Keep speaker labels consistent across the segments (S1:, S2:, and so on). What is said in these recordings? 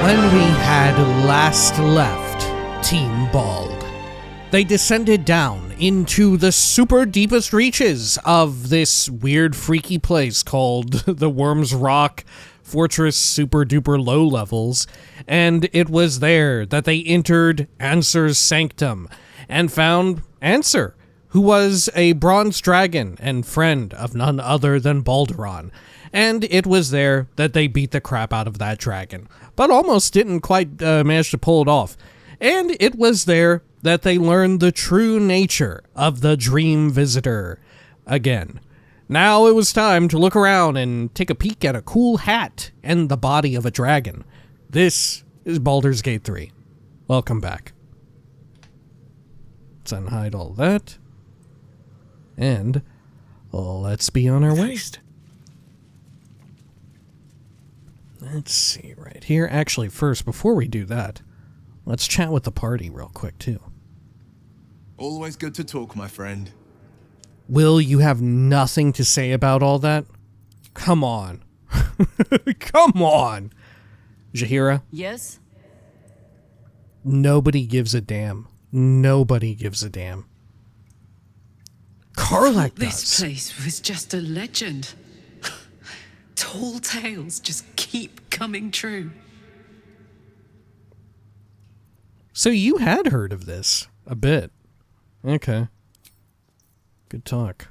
S1: When we had last left Team Bald, they descended down into the super deepest reaches of this weird freaky place called the Worm's Rock Fortress super duper low levels, and it was there that they entered Ansur's Sanctum and found Ansur, who was a bronze dragon and friend of none other than Baldur. And it was there that they beat the crap out of that dragon, but almost didn't quite manage to pull it off. And it was there that they learned the true nature of the Dream Visitor again. Now it was time to look around and take a peek at a cool hat and the body of a dragon. This is Baldur's Gate 3. Welcome back. Let's unhide all that. And let's be on our way. Let's see, right here. Actually, first, before we do that, let's chat with the party real quick, too.
S2: Always good to talk, my friend.
S1: Will, you have nothing to say about all that? Come on. Come on. Jaheira?
S3: Yes?
S1: Nobody gives a damn. Nobody gives a damn. Karlach does.
S3: This place was just a legend. Tall tales just keep coming true.
S1: So you had heard of this a bit. Okay. Good talk.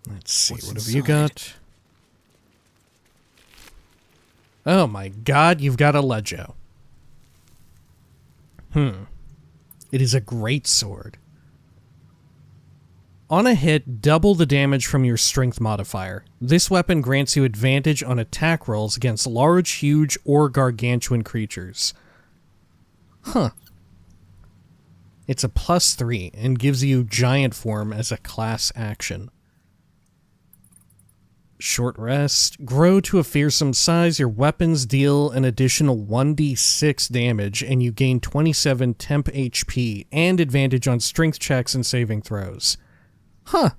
S1: Let's see, what have you got? Oh my god, you've got a Legio. It is a great sword. On a hit, double the damage from your strength modifier. This weapon grants you advantage on attack rolls against large, huge, or gargantuan creatures. Huh. It's a +3 and gives you giant form as a class action. Short rest. Grow to a fearsome size. Your weapons deal an additional 1d6 damage and you gain 27 temp HP and advantage on strength checks and saving throws. Huh.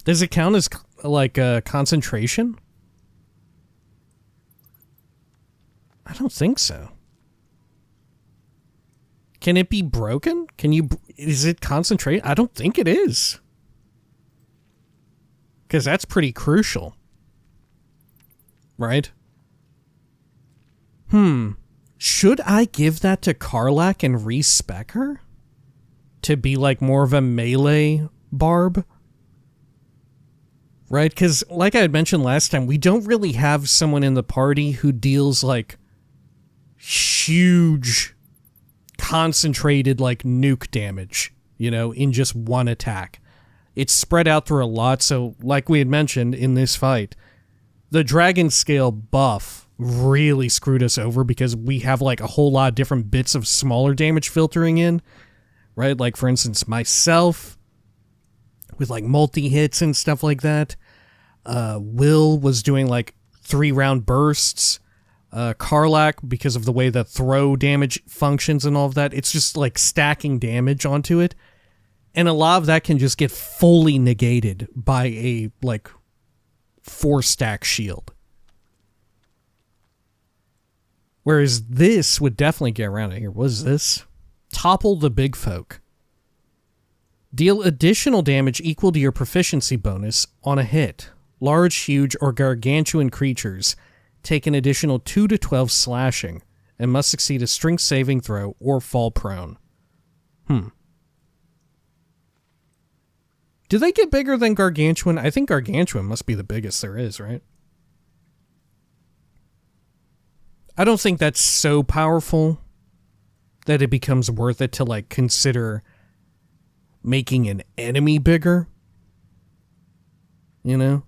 S1: Does it count as, like, concentration? I don't think so. Can it be broken? Is it concentrate? I don't think it is. Because that's pretty crucial. Right? Should I give that to Karlach and respec her? To be like more of a melee barb? Right? Because like I had mentioned last time, we don't really have someone in the party who deals like huge concentrated like nuke damage, you know, in just one attack. It's spread out through a lot, so like we had mentioned in this fight, the dragon scale buff really screwed us over because we have like a whole lot of different bits of smaller damage filtering in. Right, like for instance, myself, with like multi-hits and stuff like that. Will was doing like 3-round bursts. Karlach, because of the way the throw damage functions and all of that, it's just like stacking damage onto it. And a lot of that can just get fully negated by a like 4-stack shield. Whereas this would definitely get around it here. What is this? Topple the big folk. Deal additional damage equal to your proficiency bonus on a hit. Large, huge, or gargantuan creatures take an additional 2 to 12 slashing and must succeed a strength saving throw or fall prone. Do they get bigger than gargantuan? I think gargantuan must be the biggest there is, right? I don't think that's so powerful that it becomes worth it to, like, consider making an enemy bigger. You know?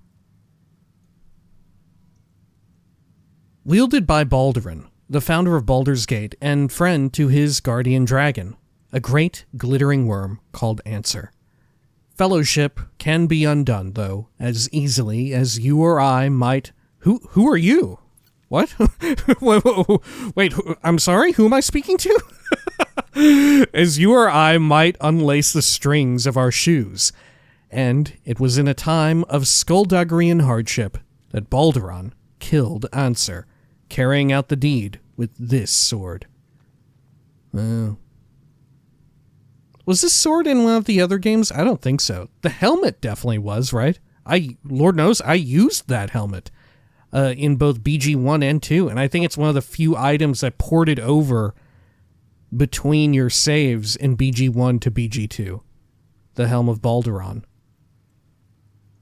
S1: Wielded by Baldur, the founder of Baldur's Gate, and friend to his guardian dragon, a great glittering worm called Ansur. Fellowship can be undone, though, as easily as you or I might... Who are you? What? Wait, I'm sorry? Who am I speaking to? As you or I might unlace the strings of our shoes. And it was in a time of skullduggery and hardship that Baldur killed Ansur, carrying out the deed with this sword. Oh. Was this sword in one of the other games? I don't think so. The helmet definitely was, right? Lord knows, I used that helmet in both BG1 and 2, and I think it's one of the few items that ported over between your saves in BG1 to BG2. The Helm of Baldur.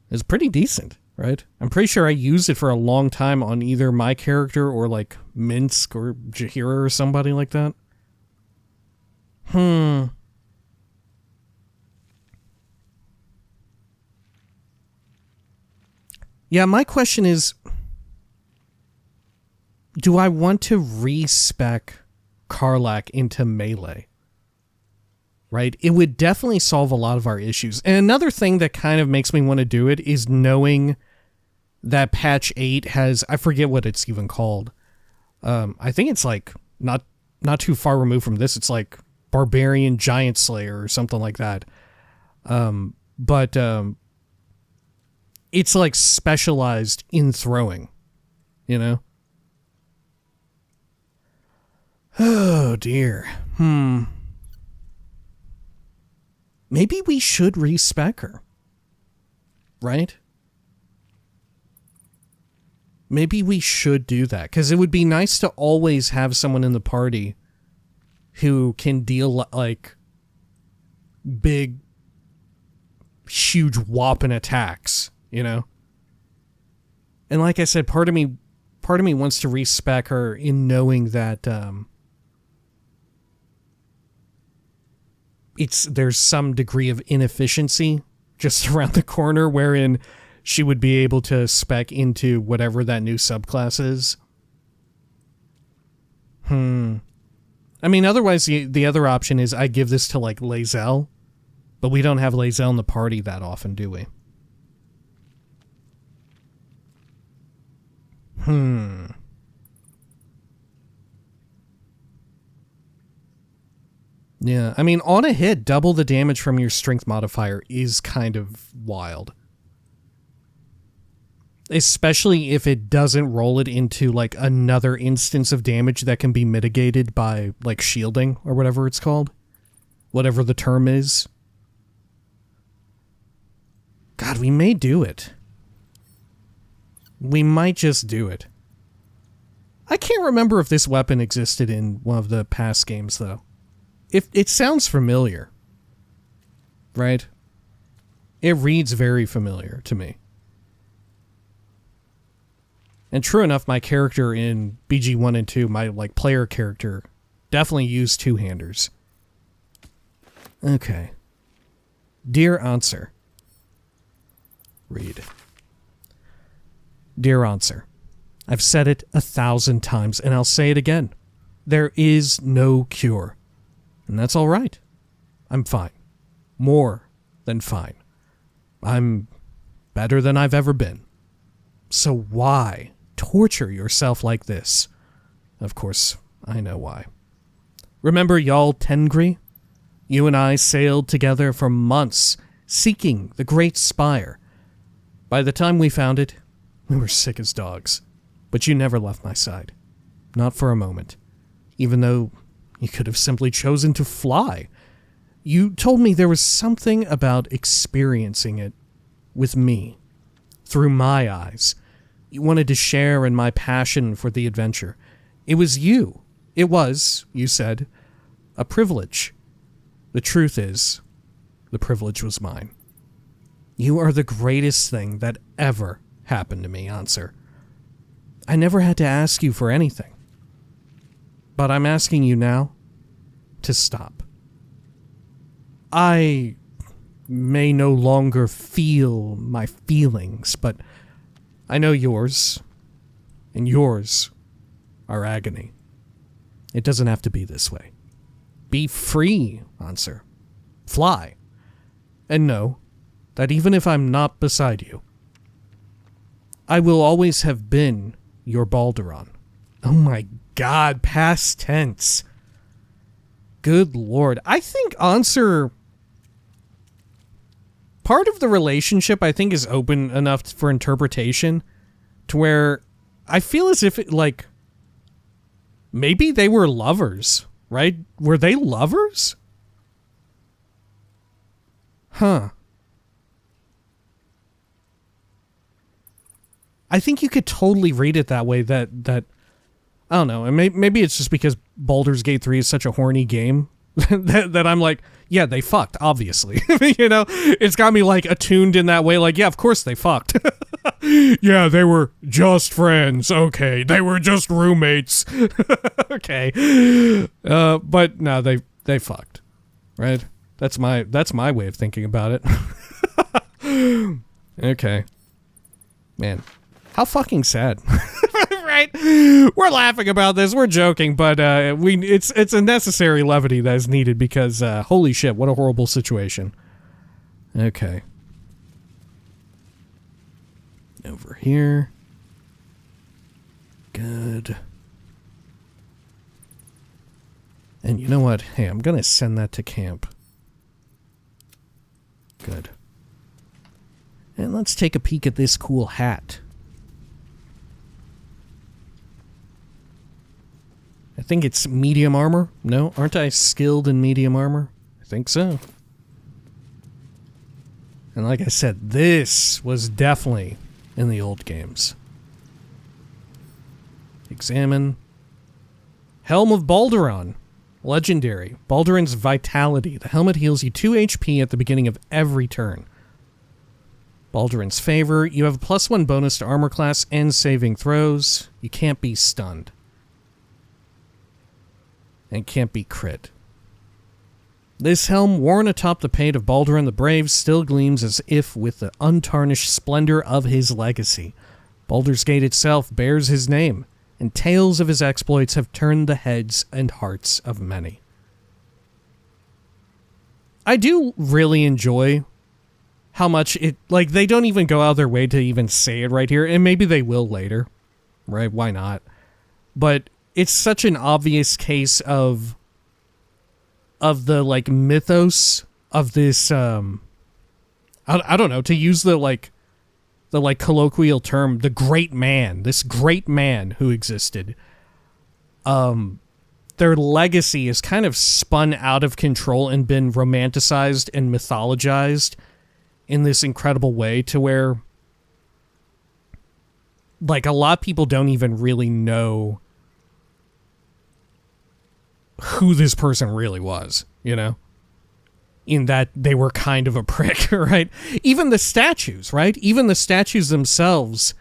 S1: It's pretty decent, right? I'm pretty sure I used it for a long time on either my character or like Minsk or Jahira or somebody like that. Yeah, my question is, do I want to respec Karlach into melee? Right? It would definitely solve a lot of our issues. And another thing that kind of makes me want to do it is knowing that patch 8 has, I forget what it's even called. I think it's like not too far removed from this. It's like Barbarian Giant Slayer or something like that. But it's like specialized in throwing, you know? Oh dear. Maybe we should respec her. Right? Maybe we should do that, because it would be nice to always have someone in the party who can deal like big, huge whopping attacks, you know? And like I said, part of me wants to respec her in knowing that there's some degree of inefficiency just around the corner wherein she would be able to spec into whatever that new subclass is. I mean, otherwise the other option is I give this to like Lae'zel, but we don't have Lae'zel in the party that often, do we? Yeah, I mean, on a hit, double the damage from your strength modifier is kind of wild. Especially if it doesn't roll it into, like, another instance of damage that can be mitigated by, like, shielding, or whatever it's called. Whatever the term is. God, we may do it. We might just do it. I can't remember if this weapon existed in one of the past games, though. It sounds familiar. Right? It reads very familiar to me. And true enough, my character in BG1 and 2, my like player character, definitely used two-handers. Okay. Dear Ansur. Read. Dear Ansur, I've said it 1,000 times, and I'll say it again. There is no cure. And that's all right. I'm fine. More than fine. I'm better than I've ever been. So why torture yourself like this? Of course, I know why. Remember Jarl Tengri? You and I sailed together for months, seeking the Great Spire. By the time we found it, we were sick as dogs. But you never left my side. Not for a moment. Even though you could have simply chosen to fly. You told me there was something about experiencing it with me, through my eyes. You wanted to share in my passion for the adventure. It was you. It was, you said, a privilege. The truth is, the privilege was mine. You are the greatest thing that ever happened to me, Ansur. I never had to ask you for anything. But I'm asking you now to stop. I may no longer feel my feelings, but I know yours, and yours are agony. It doesn't have to be this way. Be free, Ansur. Fly. And know that even if I'm not beside you, I will always have been your Baldur. Oh my God, past tense. Good Lord. I think Ansur, part of the relationship I think is open enough for interpretation to where I feel as if it, like, maybe they were lovers, right? Were they lovers? Huh. I think you could totally read it that way, that I don't know, and maybe it's just because Baldur's Gate 3 is such a horny game that I'm like, yeah, they fucked, obviously. You know, it's got me like attuned in that way, like, yeah, of course they fucked. Yeah, they were just friends. Okay, they were just roommates. Okay, but no, they fucked, right? That's my way of thinking about it. Okay, man, how fucking sad. Right? We're laughing about this, we're joking, but it's a necessary levity that is needed because holy shit, what a horrible situation. Okay. Over here. Good. And you know what? Hey, I'm gonna send that to camp. Good. And let's take a peek at this cool hat. I think it's medium armor. No, aren't I skilled in medium armor? I think so. And like I said, this was definitely in the old games. Examine. Helm of Balduran. Legendary. Balduran's Vitality. The helmet heals you 2 HP at the beginning of every turn. Balduran's Favor. You have a +1 bonus to armor class and saving throws. You can't be stunned. And can't be crit. This helm, worn atop the pate of Balduran the Brave, still gleams as if with the untarnished splendor of his legacy. Baldur's Gate itself bears his name, and tales of his exploits have turned the heads and hearts of many. I do really enjoy how much it, like, they don't even go out of their way to even say it right here, and maybe they will later, right? Why not? But it's such an obvious case of the, like, mythos of this, I don't know, to use the colloquial term, the great man, this great man who existed. Their legacy is kind of spun out of control and been romanticized and mythologized in this incredible way to where, like, a lot of people don't even really know who this person really was, you know? In that they were kind of a prick, right? Even the statues, right? Even the statues themselves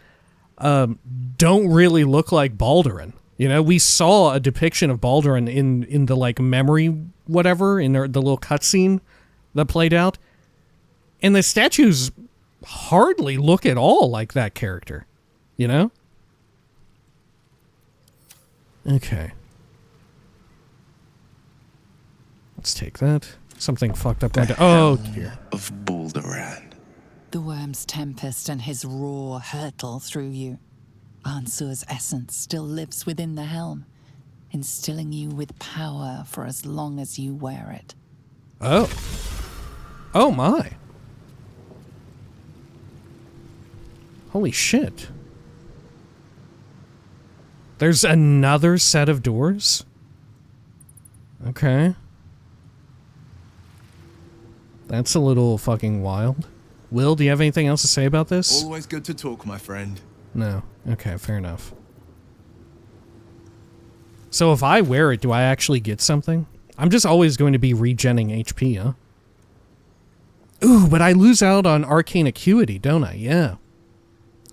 S1: don't really look like Balduran. You know, we saw a depiction of Balduran in the, like, memory whatever, in the little cutscene that played out. And the statues hardly look at all like that character, you know? Okay. Let's take that. Something fucked up. Oh, dear.
S2: Of Balduran.
S4: The worm's tempest and his roar hurtle through you. Ansur's essence still lives within the helm, instilling you with power for as long as you wear it.
S1: Oh. Oh, my. Holy shit. There's another set of doors? Okay. That's a little fucking wild. Will, do you have anything else to say about this?
S2: Always good to talk, my friend.
S1: No. Okay, fair enough. So if I wear it, do I actually get something? I'm just always going to be regenning HP, huh? Ooh, but I lose out on arcane acuity, don't I? Yeah.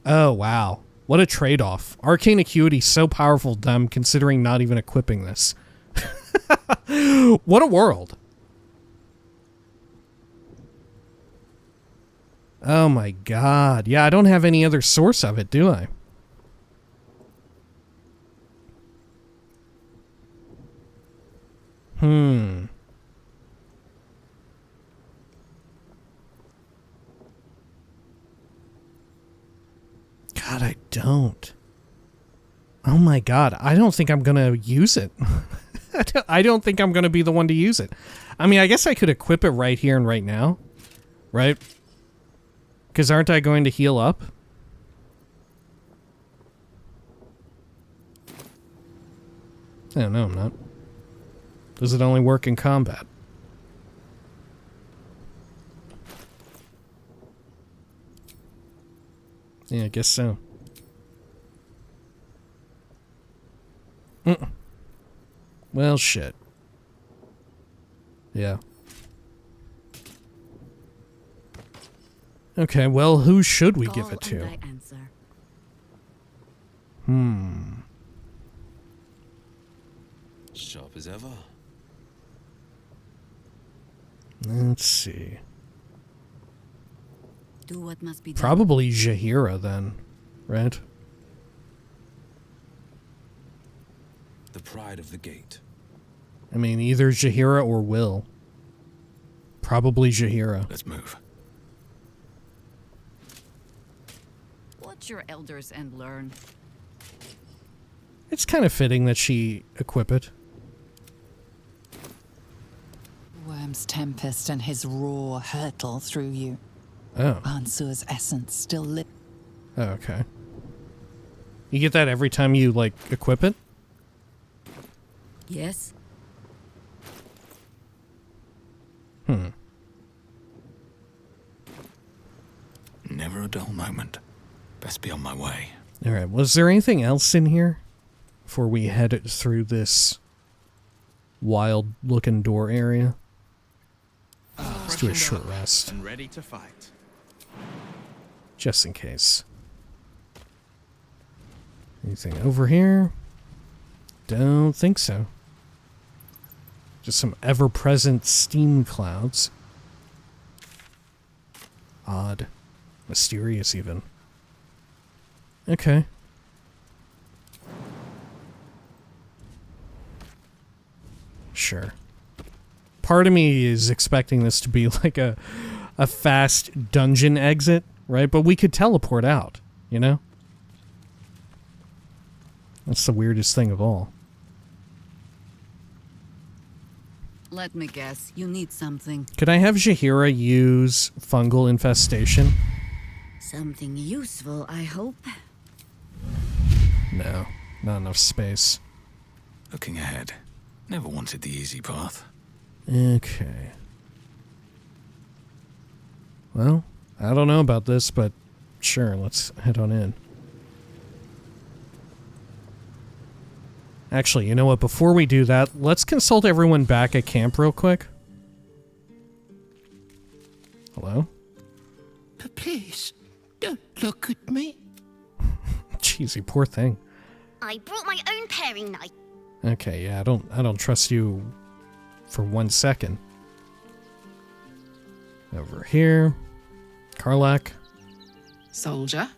S1: Oh, wow. What a trade-off. Arcane acuity so powerful that I'm considering not even equipping this. What a world. Oh my god. Yeah, I don't have any other source of it, do I? God, I don't. Oh my god, I don't think I'm gonna use it. I don't think I'm gonna be the one to use it. I mean, I guess I could equip it right here and right now. Right? Because aren't I going to heal up? No, I'm not. Does it only work in combat? Yeah, I guess so. Well, shit. Yeah. Okay, well, who should we give it to?
S2: Sharp as ever.
S1: Let's see.
S5: Do what must be done.
S1: Probably Jaheira then, right?
S2: The pride of the gate.
S1: I mean, either Jaheira or Will. Probably Jaheira.
S2: Let's move.
S5: Watch your elders and learn.
S1: It's kind of fitting that she equip it.
S4: Worm's tempest and his roar hurtle through you.
S1: Oh.
S4: Ansur's essence still lit.
S1: Oh, okay. You get that every time you, like, equip it?
S5: Yes?
S2: Never a dull moment. Best be on my way.
S1: Alright, was there anything else in here before we head through this wild-looking door area? Let's do a short rest.
S2: And ready to fight.
S1: Just in case. Anything over here? Don't think so. Just some ever-present steam clouds. Odd. Mysterious, even. Okay. Sure. Part of me is expecting this to be like a fast dungeon exit, right? But we could teleport out, you know? That's the weirdest thing of all.
S5: Let me guess. You need something.
S1: Could I have Jaheira use fungal infestation?
S5: Something useful, I hope.
S1: No, not enough space.
S2: Looking ahead. Never wanted the easy path.
S1: Okay. Well, I don't know about this, but sure, let's head on in. Actually, you know what? Before we do that, let's consult everyone back at camp real quick. Hello?
S6: Please, don't look at me.
S1: Jeez, you poor thing.
S7: I brought my own paring knife.
S1: Okay, yeah, I don't trust you for 1 second. Over here. Karlak.
S3: Soldier?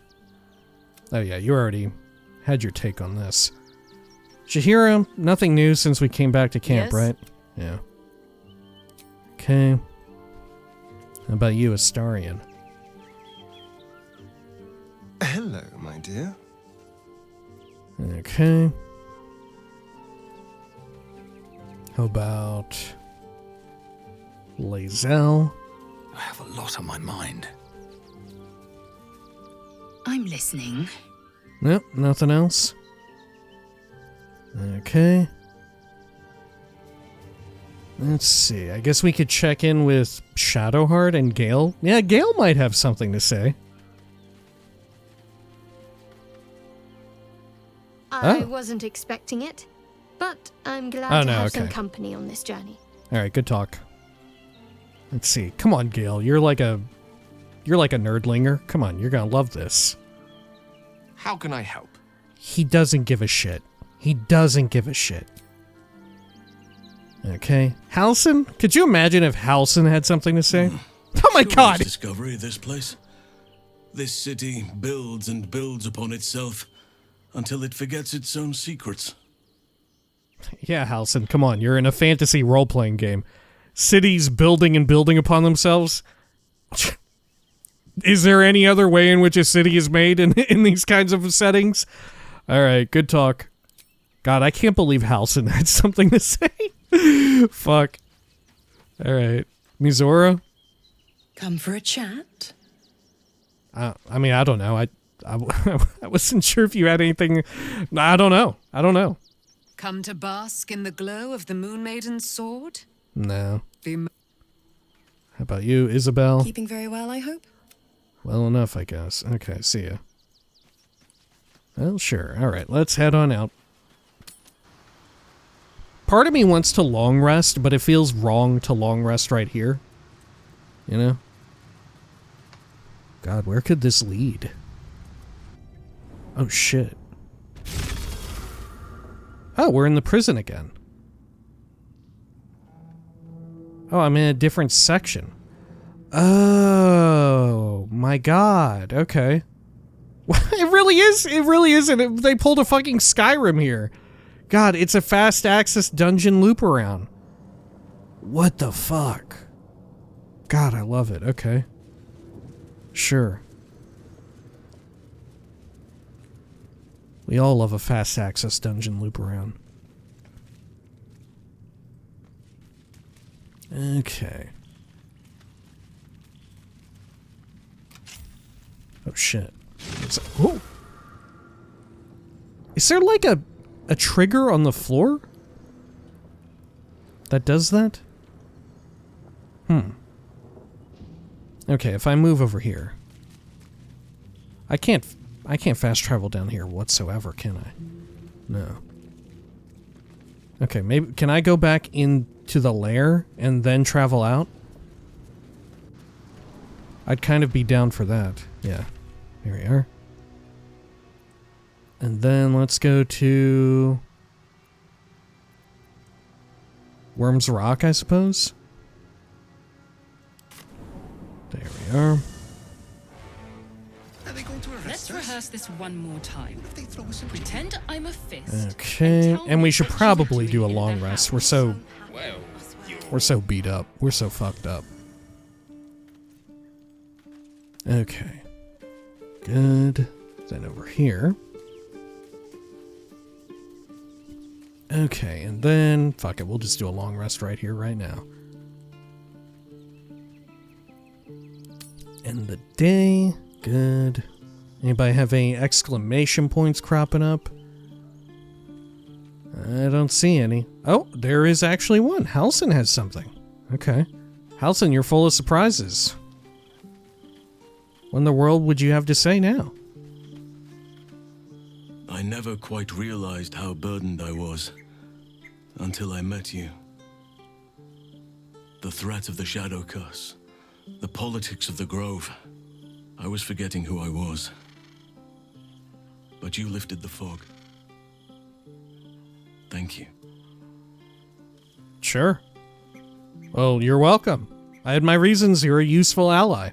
S1: Oh yeah, you already had your take on this. Jaheira, nothing new since we came back to camp,
S5: Yes.
S1: right? Yeah. Okay. How about you, Astarion?
S8: Hello, my dear.
S1: Okay. How about Lae'zel?
S2: I have a lot on my mind.
S3: I'm listening.
S1: Nope, nothing else. Okay. Let's see. I guess we could check in with Shadowheart and Gale. Yeah, Gale might have something to say.
S7: I
S1: Oh.
S7: wasn't expecting it, but I'm glad
S1: Oh,
S7: to
S1: no,
S7: have some
S1: okay.
S7: company on this journey.
S1: All right, good talk. Let's see. Come on, Gale. You're like a nerdlinger. Come on, you're gonna love this.
S8: How can I help?
S1: He doesn't give a shit. He doesn't give a shit. Okay. Halcyon? Could you imagine if Halcyon had something to say? Oh my god!
S9: Discovery of this place. This city builds and builds upon itself until it forgets its own secrets.
S1: Yeah, Halcyon, come on. You're in a fantasy role-playing game. Cities building and building upon themselves? Is there any other way in which a city is made in these kinds of settings? Alright, good talk. God, I can't believe Halcyon had something to say. Fuck. Alright. Mizora?
S3: Come for a chat?
S1: I mean, I don't know. I wasn't sure if you had anything. I don't know.
S3: Come to bask in the glow of the Moon Maiden's sword?
S1: No.
S3: The
S1: How about you, Isabel?
S10: Keeping very well, I hope?
S1: Well enough, I guess. Okay, see ya. Well, sure. Alright, let's head on out. Part of me wants to long rest, but it feels wrong to long rest right here. You know? God, where could this lead? Oh, shit. Oh, we're in the prison again. Oh, I'm in a different section. Oh, my God. Okay. It really is. It really isn't. They pulled a fucking Skyrim here. God, it's a fast access dungeon loop around. What the fuck? God, I love it. Okay. Sure. We all love a fast access dungeon loop around. Okay. Oh shit. Oh! Is there like a trigger on the floor that does that? Okay, if I move over here. I can't fast travel down here whatsoever, can I? No. Okay, maybe can I go back into the lair and then travel out? I'd kind of be down for that. Yeah. Here we are. And then let's go to Worm's Rock, I suppose. There we are.
S10: Let's rehearse this one more time. Pretend I'm a fist.
S1: Okay, and we should probably do a long rest. We're so beat up. We're so fucked up. Okay. Good. Then over here. Okay, and then fuck it, we'll just do a long rest right here, right now. End the day. Good. Anybody have any exclamation points cropping up? I don't see any. Oh, there is actually one. Halsin has something. Okay. Halsin, you're full of surprises. What in the world would you have to say now?
S9: I never quite realized how burdened I was until I met you. The threat of the Shadow Curse, the politics of the Grove. I was forgetting who I was. But you lifted the fog. Thank you.
S1: Sure. Well, you're welcome. I had my reasons. You're a useful ally.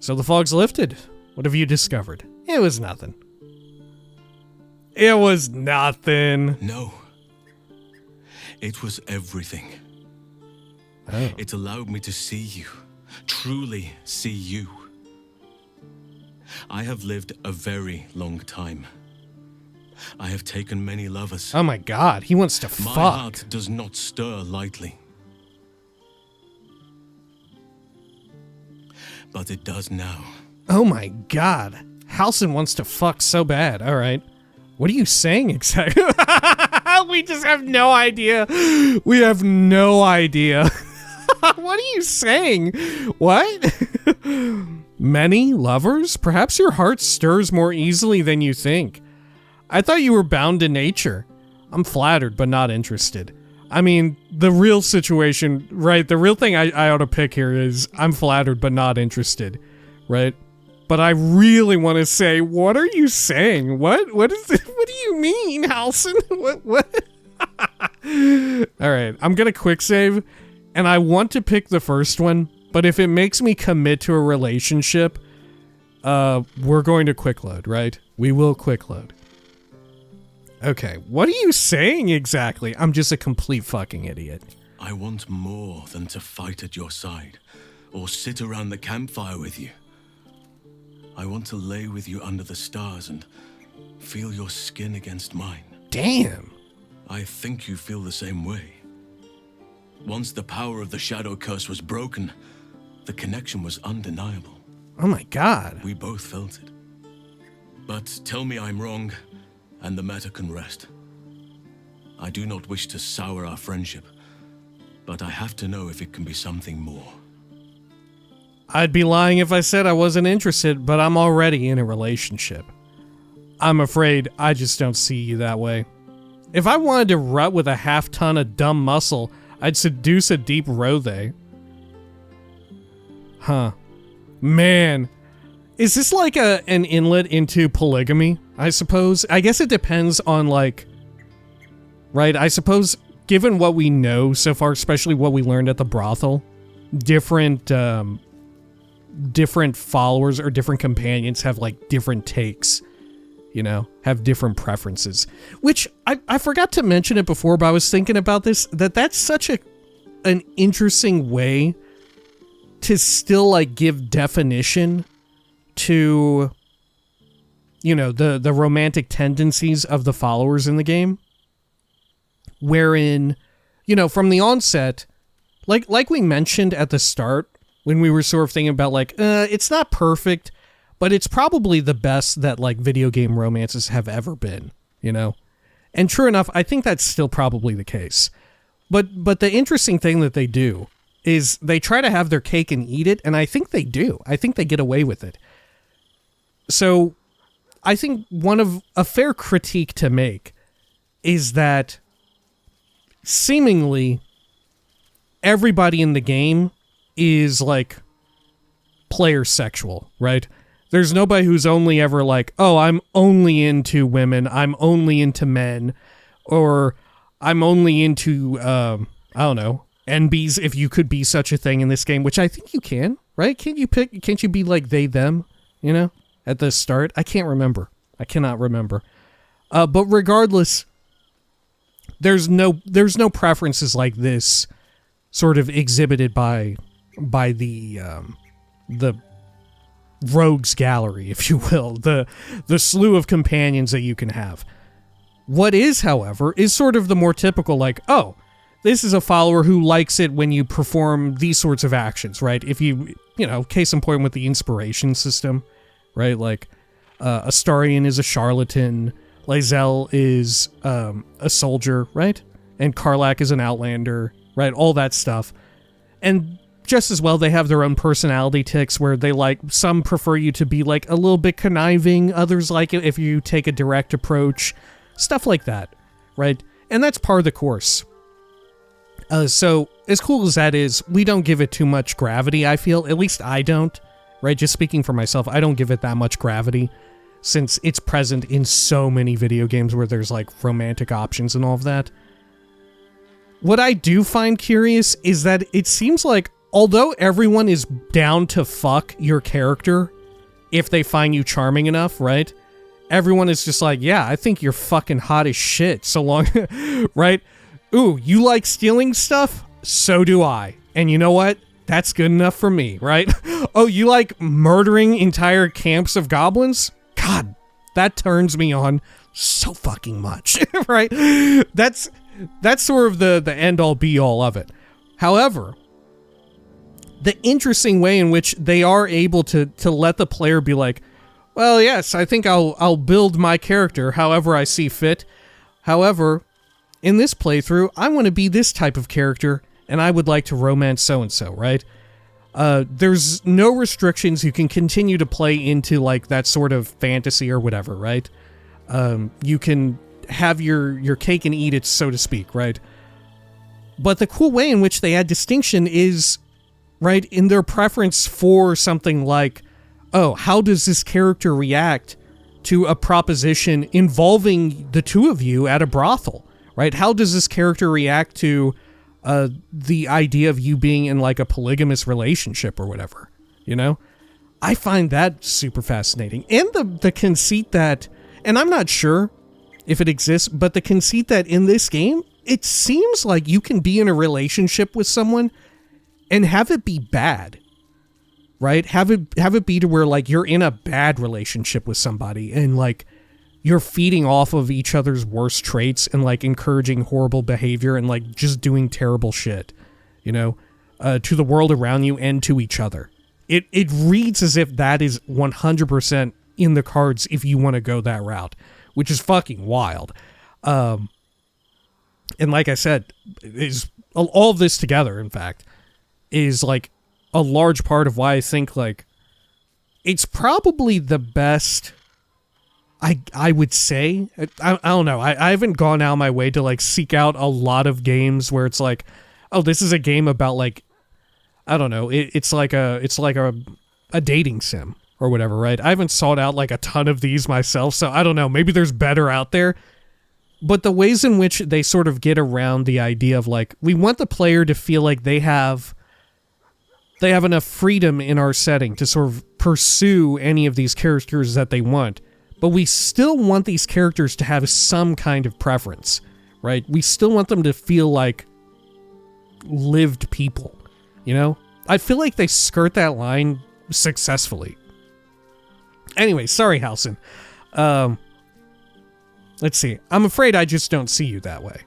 S1: So the fog's lifted. What have you discovered? It was nothing. It was nothing.
S9: No. It was everything.
S1: Oh.
S9: It allowed me to see you. Truly see you. I have lived a very long time. I have taken many lovers.
S1: Oh my god, he wants to
S9: My
S1: fuck.
S9: heart does not stir lightly. But it does now.
S1: Oh my god. Halsin wants to fuck so bad. Alright. What are you saying exactly? We just have no idea. We have no idea. What are you saying? What? Many lovers? Perhaps your heart stirs more easily than you think. I thought you were bound to nature. I'm flattered, but not interested. I mean, the real situation, right? The real thing I ought to pick here is I'm flattered, but not interested, right? But I really want to say, what are you saying? What is it? What do you mean, Halsin? What? All right, I'm going to quick save, and I want to pick the first one, but if it makes me commit to a relationship, we're going to quick load, right? We will quick load. Okay, what are you saying exactly? I'm just a complete fucking idiot.
S9: I want more than to fight at your side, or sit around the campfire with you. I want to lay with you under the stars and feel your skin against mine.
S1: Damn.
S9: I think you feel the same way. Once the power of the Shadow Curse was broken, the connection was undeniable.
S1: Oh my god.
S9: We both felt it. But tell me I'm wrong, and the matter can rest. I do not wish to sour our friendship, but I have to know if it can be something more.
S1: I'd be lying if I said I wasn't interested, but I'm already in a relationship. I'm afraid I just don't see you that way. If I wanted to rut with a half-ton of dumb muscle, I'd seduce a deep rothe. Huh. Man. Is this like an inlet into polygamy, I suppose? I guess it depends on, like... Right, I suppose, given what we know so far, especially what we learned at the brothel, different followers or different companions have, like, different takes, you know, have different preferences. Which, I forgot to mention it before, but I was thinking about this, that's such an interesting way to still, like, give definition to, you know, the romantic tendencies of the followers in the game. Wherein, you know, from the onset, like we mentioned at the start, when we were sort of thinking about, like, it's not perfect, but it's probably the best that, like, video game romances have ever been, you know? And true enough, I think that's still probably the case. But the interesting thing that they do is they try to have their cake and eat it, and I think they do. I think they get away with it. So, I think a fair critique to make is that seemingly everybody in the game is, like, player sexual, right? There's nobody who's only ever like, oh, I'm only into women, I'm only into men, or I'm only into, I don't know, NBs, if you could be such a thing in this game, which I think you can, right? Can't you be like they, them, you know, at the start? I can't remember. I cannot remember. But regardless, there's no preferences like this sort of exhibited by the rogues gallery, if you will, the slew of companions that you can have. What is, however, is sort of the more typical, like, oh, this is a follower who likes it when you perform these sorts of actions, right? If you know, case in point with the inspiration system, right? Like, Astarion is a charlatan, Lae'zel is a soldier, right? And Karlach is an outlander, right? All that stuff. And just as well, they have their own personality tics where they like, some prefer you to be like a little bit conniving, others like it if you take a direct approach, stuff like that, right? And that's par the course. So, as cool as that is, we don't give it too much gravity, I feel. At least I don't, right? Just speaking for myself, I don't give it that much gravity, since it's present in so many video games where there's, like, romantic options and all of that. What I do find curious is that it seems like, although everyone is down to fuck your character if they find you charming enough, right? Everyone is just like, yeah, I think you're fucking hot as shit, so long, right? Ooh, you like stealing stuff? So do I. And you know what? That's good enough for me, right? Oh, you like murdering entire camps of goblins? God, that turns me on so fucking much, right? That's sort of the end-all be-all of it. However, the interesting way in which they are able to let the player be like, well, yes, I think I'll build my character however I see fit. However, in this playthrough, I want to be this type of character, and I would like to romance so-and-so, right? There's no restrictions. You can continue to play into, like, that sort of fantasy or whatever, right? You can have your cake and eat it, so to speak, right? But the cool way in which they add distinction is, right, in their preference for something like, oh, how does this character react to a proposition involving the two of you at a brothel, right? How does this character react to the idea of you being in, like, a polygamous relationship or whatever, you know? I find that super fascinating. And the conceit that, and I'm not sure if it exists, but the conceit that in this game, it seems like you can be in a relationship with someone and have it be bad, right? Have it be to where, like, you're in a bad relationship with somebody and, like, you're feeding off of each other's worst traits and, like, encouraging horrible behavior and, like, just doing terrible shit, you know, to the world around you and to each other. It reads as if that is 100% in the cards if you want to go that route, which is fucking wild. And like I said, is all of this together, in fact, is like a large part of why I think like it's probably the best. I would say, I don't know. I haven't gone out my way to like seek out a lot of games where it's like, oh, this is a game about like, I don't know. It's like a dating sim or whatever, right? I haven't sought out like a ton of these myself, so I don't know. Maybe there's better out there. But the ways in which they sort of get around the idea of like, we want the player to feel like they have enough freedom in our setting to sort of pursue any of these characters that they want. But we still want these characters to have some kind of preference, right? We still want them to feel like lived people, you know? I feel like they skirt that line successfully. Anyway, sorry, Halson. Let's see. I'm afraid I just don't see you that way.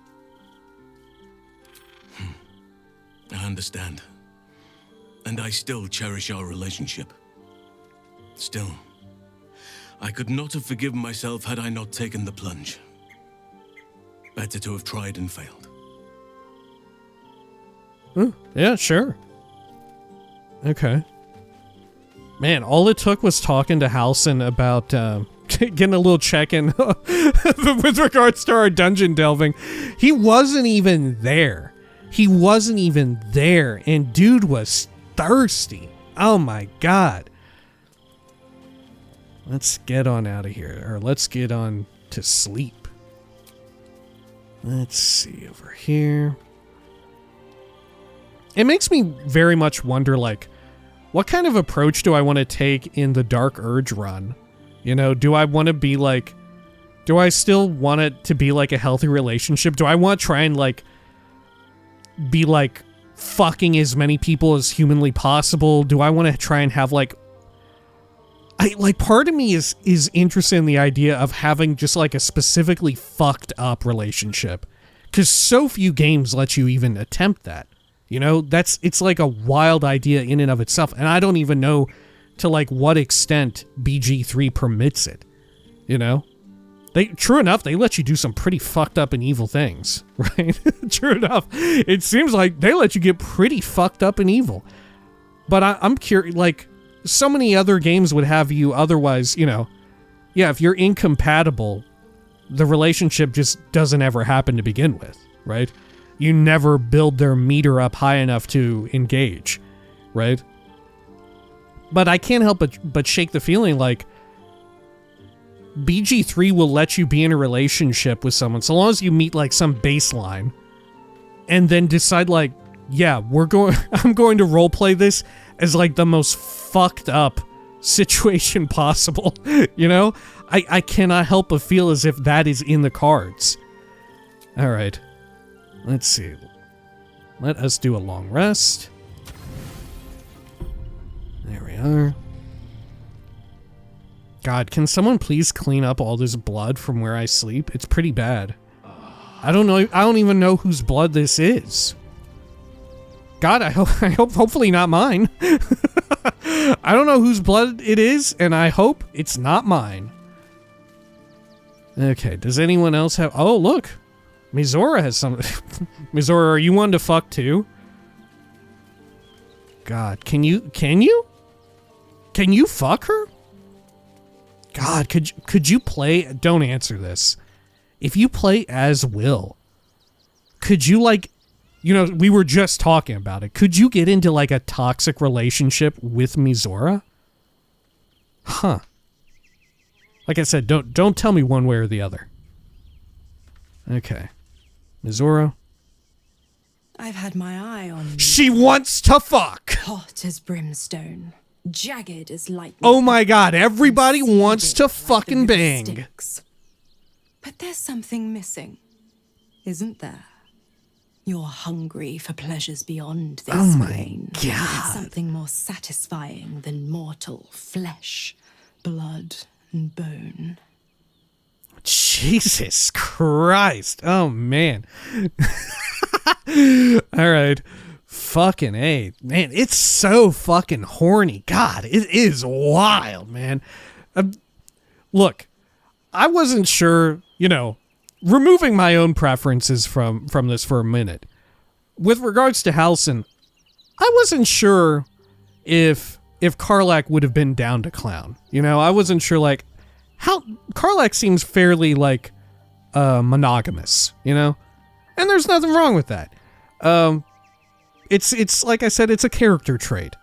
S9: I understand. And I still cherish our relationship. Still, I could not have forgiven myself had I not taken the plunge. Better to have tried and failed.
S1: Yeah, sure. Okay. Man, all it took was talking to Halson about getting a little check-in with regards to our dungeon delving. He wasn't even there. And dude was thirsty. Oh my god. Let's get on out of here, or let's get on to sleep. Let's see over here. It makes me very much wonder, like, what kind of approach do I want to take in the Dark Urge run? You know, do I want to be like, do I still want it to be like a healthy relationship? Do I want to try and like, be like fucking as many people as humanly possible? Do I want to try and have like, part of me is interested in the idea of having just like a specifically fucked up relationship, because so few games let you even attempt that. You know, it's like a wild idea in and of itself, and I don't even know to like what extent BG3 permits it. You know, true enough, they let you do some pretty fucked up and evil things, right? True enough, it seems like they let you get pretty fucked up and evil. But I'm curious, like, so many other games would have you otherwise, you know, yeah, if you're incompatible, the relationship just doesn't ever happen to begin with, right? You never build their meter up high enough to engage, right? But I can't help but shake the feeling like BG3 will let you be in a relationship with someone so long as you meet like some baseline and then decide like, yeah, I'm going to roleplay this as like the most fucked up situation possible. You know, I cannot help but feel as if that is in the cards. All right, let's see. Let us do a long rest. There we are. God, can someone please clean up all this blood from where I sleep? It's pretty bad. I don't know. I don't even know whose blood this is. God, I hope hopefully not mine. I don't know whose blood it is, and I hope it's not mine. Okay, does anyone else have... Oh, look. Mizora has some... Mizora, are you one to fuck too? God, can you fuck her? God, could you play... Don't answer this. If you play as Will, could you, like... You know, we were just talking about it. Could you get into, like, a toxic relationship with Mizora? Huh. Like I said, don't tell me one way or the other. Okay. Mizora.
S10: I've had my eye on you.
S1: She wants to fuck!
S10: Hot as brimstone. Jagged as lightning.
S1: Oh my god, everybody wants to fucking bang.
S10: Sticks. But there's something missing, isn't there? You're hungry for pleasures beyond this plane.
S1: Oh my god.
S10: Something more satisfying than mortal flesh, blood, and bone.
S1: Jesus Christ. Oh, man. All right. Fucking A. Man, it's so fucking horny. God, it is wild, man. Look, I wasn't sure, you know, removing my own preferences from this for a minute, with regards to Halsin, I wasn't sure if Karlach would have been down to clown. You know, I wasn't sure, like, how Karlach seems fairly, like, monogamous, you know? And there's nothing wrong with that. It's like I said, it's a character trait.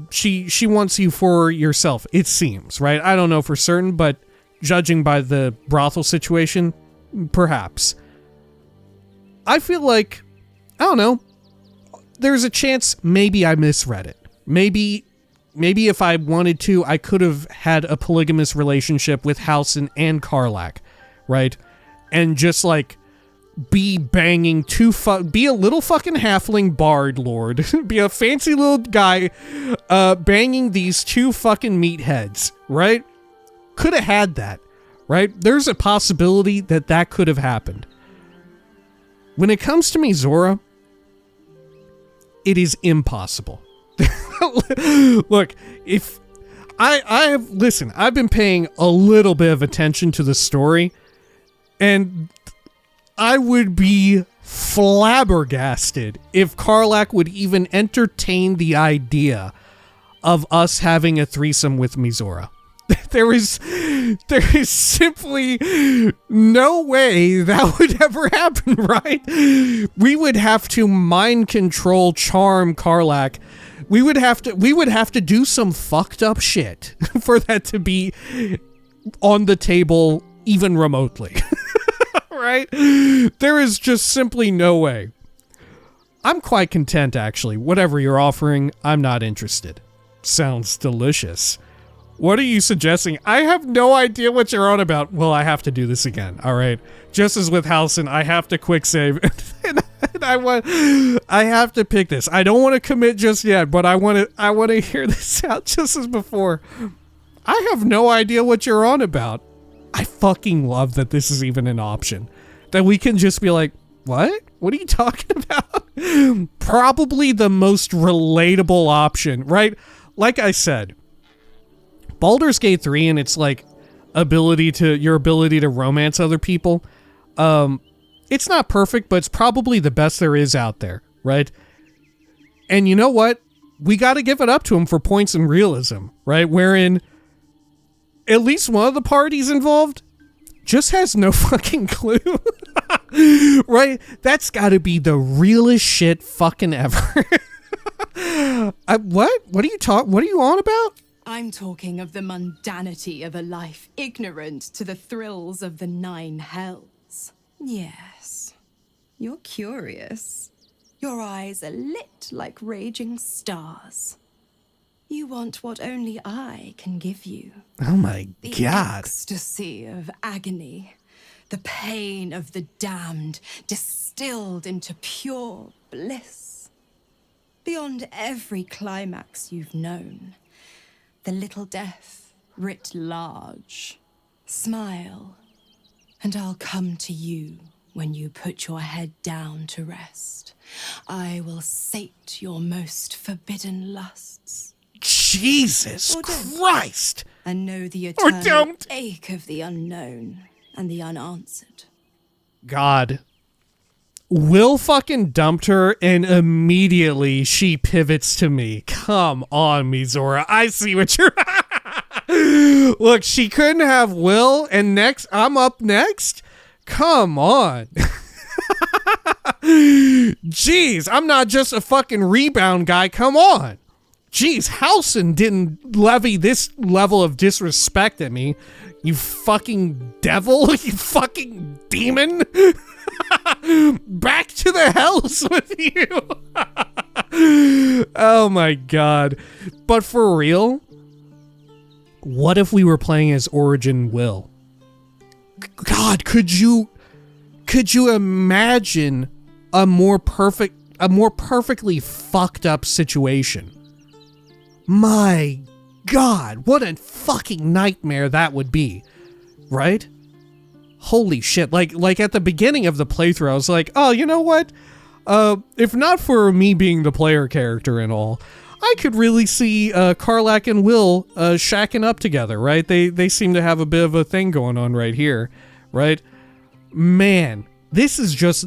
S1: She wants you for yourself, it seems, right? I don't know for certain, but judging by the brothel situation, perhaps. I feel like, I don't know, there's a chance maybe I misread it. Maybe if I wanted to, I could have had a polygamous relationship with Halsin and Karlach, right? And just, like, be banging be a little fucking halfling bard lord, be a fancy little guy, banging these two fucking meatheads, right? Could have had that, right? There's a possibility that could have happened. When it comes to Mizora, it is impossible. Look, if listen, I've been paying a little bit of attention to the story, and I would be flabbergasted if Karlach would even entertain the idea of us having a threesome with Mizora. There is simply no way that would ever happen, right? We would have to mind control, charm Karlach. We would have to do some fucked up shit for that to be on the table even remotely. Right? There is just simply no way. I'm quite content, actually. Whatever you're offering, I'm not interested. Sounds delicious. What are you suggesting? I have no idea what you're on about. Well, I have to do this again, alright? Just as with Halsin, I have to quick save. and I have to pick this. I don't want to commit just yet, but I want to hear this out just as before. I have no idea what you're on about. I fucking love that this is even an option. That we can just be like, what? What are you talking about? Probably the most relatable option, right? Like I said, Baldur's Gate 3 and its, like, your ability to romance other people, it's not perfect, but it's probably the best there is out there, right? And you know what? We gotta give it up to him for points and realism, right? Wherein at least one of the parties involved just has no fucking clue. Right? That's gotta be the realest shit fucking ever. What? What are you on about?
S10: I'm talking of the mundanity of a life ignorant to the thrills of the 9 hells. Yes, you're curious. Your eyes are lit like raging stars. You want what only I can give you.
S1: Oh my
S10: the
S1: god.
S10: Ecstasy of agony. The pain of the damned distilled into pure bliss. Beyond every climax you've known. The little death writ large. Smile, and I'll come to you when you put your head down to rest. I will sate your most forbidden lusts.
S1: Jesus Christ!
S10: And know the eternal ache of the unknown and the unanswered.
S1: God. Will fucking dumped her and immediately she pivots to me. Come on, Mizora. I see what you're... Look, she couldn't have Will and next I'm up next? Come on. Jeez, I'm not just a fucking rebound guy. Come on. Jeez, Halsin didn't levy this level of disrespect at me. You fucking devil. You fucking demon. Back to the hells with you. Oh my god. But for real, what if we were playing as Origin Will? God, could you imagine a more perfectly fucked up situation? My god, what a fucking nightmare that would be, right? Holy shit, like at the beginning of the playthrough, I was like, oh, you know what? If not for me being the player character and all, I could really see Karlach and Will shacking up together, right? They seem to have a bit of a thing going on right here, right? Man, this is just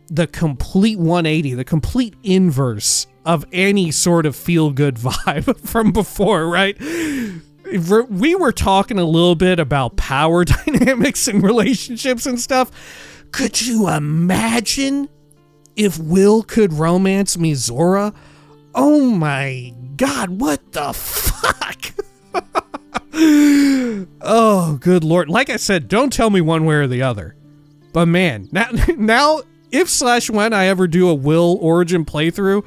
S1: the complete 180, the complete inverse of any sort of feel-good vibe from before, right? We were talking a little bit about power dynamics and relationships and stuff. Could you imagine if Will could romance Mizora? Oh my god, what the fuck? Oh, good lord. Like I said, don't tell me one way or the other. But man, now if/when I ever do a Will origin playthrough,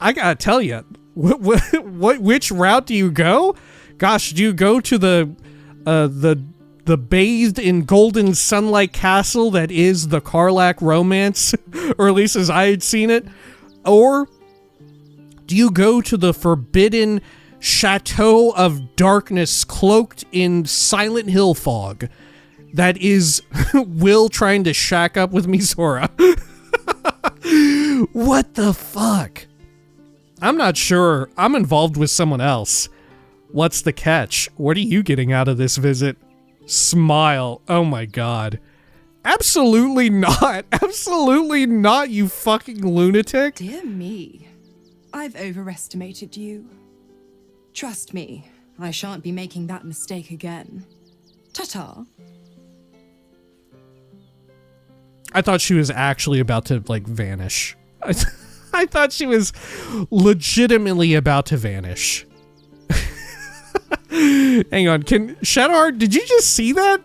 S1: I gotta tell you, which route do you go? Gosh, do you go to the bathed in golden sunlight castle that is the Karlach romance, or at least as I had seen it? Or do you go to the forbidden chateau of darkness cloaked in Silent Hill fog that is Will trying to shack up with Mizora? What the fuck? I'm not sure. I'm involved with someone else. What's the catch? What are you getting out of this visit? Smile. Oh my god. Absolutely not. Absolutely not, you fucking lunatic.
S10: Dear me. I've overestimated you. Trust me, I shan't be making that mistake again. Ta-ta.
S1: I thought she was actually about to, like, vanish. I thought she was legitimately about to vanish. Hang on, Shadowheart, did you just see that?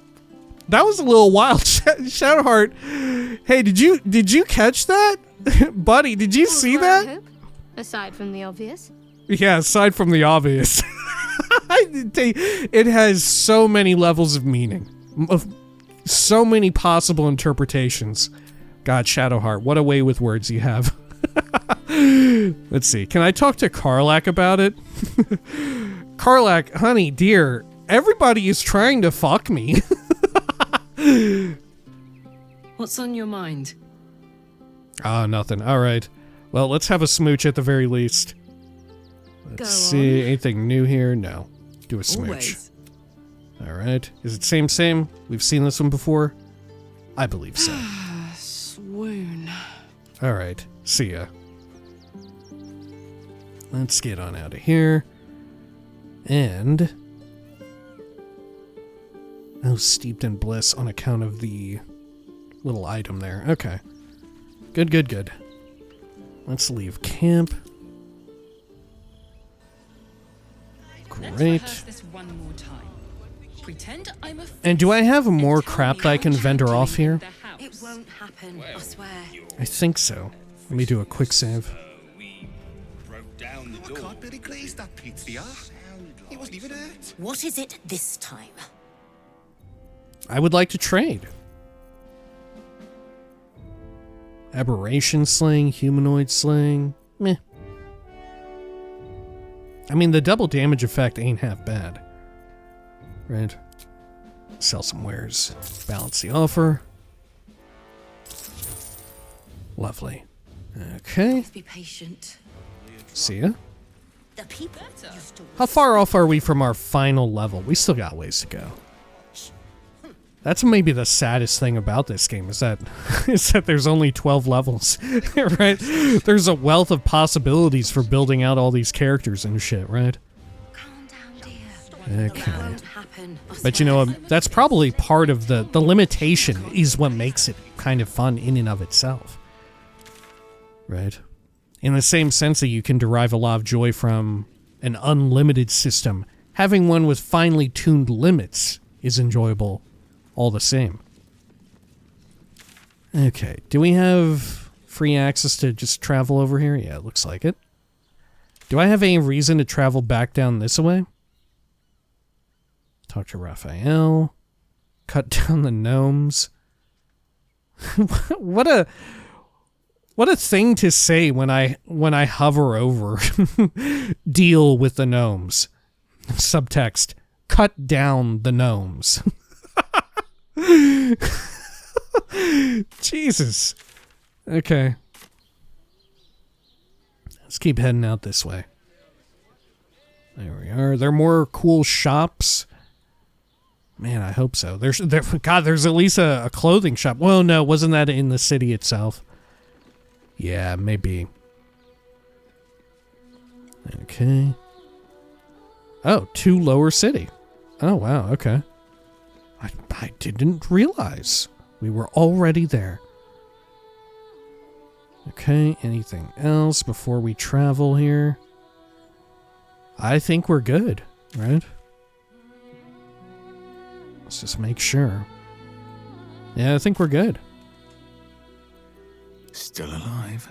S1: That was a little wild. Shadowheart, hey, did you catch that? Buddy, did you see that?
S7: Aside from the obvious.
S1: Yeah, aside from the obvious. It has so many levels of meaning. So many possible interpretations. God, Shadowheart, what a way with words you have. Let's see. Can I talk to Karlach about it? Karlach, honey, dear, everybody is trying to fuck me.
S3: What's on your mind?
S1: Nothing. All right. Well, let's have a smooch at the very least. Let's see. Anything new here? No. Do a smooch.
S3: Always.
S1: All right. Is it same? We've seen this one before? I believe so.
S3: Swoon.
S1: All right. See ya. Let's get on out of here. And... oh, steeped in bliss on account of the little item there. Okay. Good. Let's leave camp. Great. And do I have more crap that I can vendor off here?
S5: It won't happen, I swear.
S1: I think so. Let me do a quick save.
S6: I can't really glaze that pizza. It wasn't even hurt.
S5: What is it this time?
S1: I would like to trade. Aberration slaying, humanoid slaying. Meh. I mean, the double damage effect ain't half bad. Right. Sell some wares. Balance the offer. Lovely. Okay.
S5: Be patient.
S1: See ya.
S5: The people used to
S1: How far off are we from our final level? We still got ways to go. That's maybe the saddest thing about this game is that there's only 12 levels, right? There's a wealth of possibilities for building out all these characters and shit, right?
S5: calm down, dear.
S1: Okay.
S5: It won't happen, I
S1: But you know, that's probably part of the limitation is what makes it kind of fun in and of itself, right? In the same sense that you can derive a lot of joy from an unlimited system, having one with finely tuned limits is enjoyable all the same. Okay, do we have free access to just travel over here? Yeah, it looks like it. Do I have any reason to travel back down this way? Talk to Raphael. Cut down the gnomes. What a thing to say when I hover over. Deal with the gnomes. Subtext: cut down the gnomes. Jesus. Okay. Let's keep heading out this way. There we are. There are more cool shops. Man, I hope so. There's at least a clothing shop. Well, no, wasn't that in the city itself? Yeah, maybe. Okay. Oh, 2 lower city. Oh, wow, okay. I didn't realize we were already there. Okay, anything else before we travel here? I think we're good, right? Let's just make sure. Yeah, I think we're good.
S2: Still alive.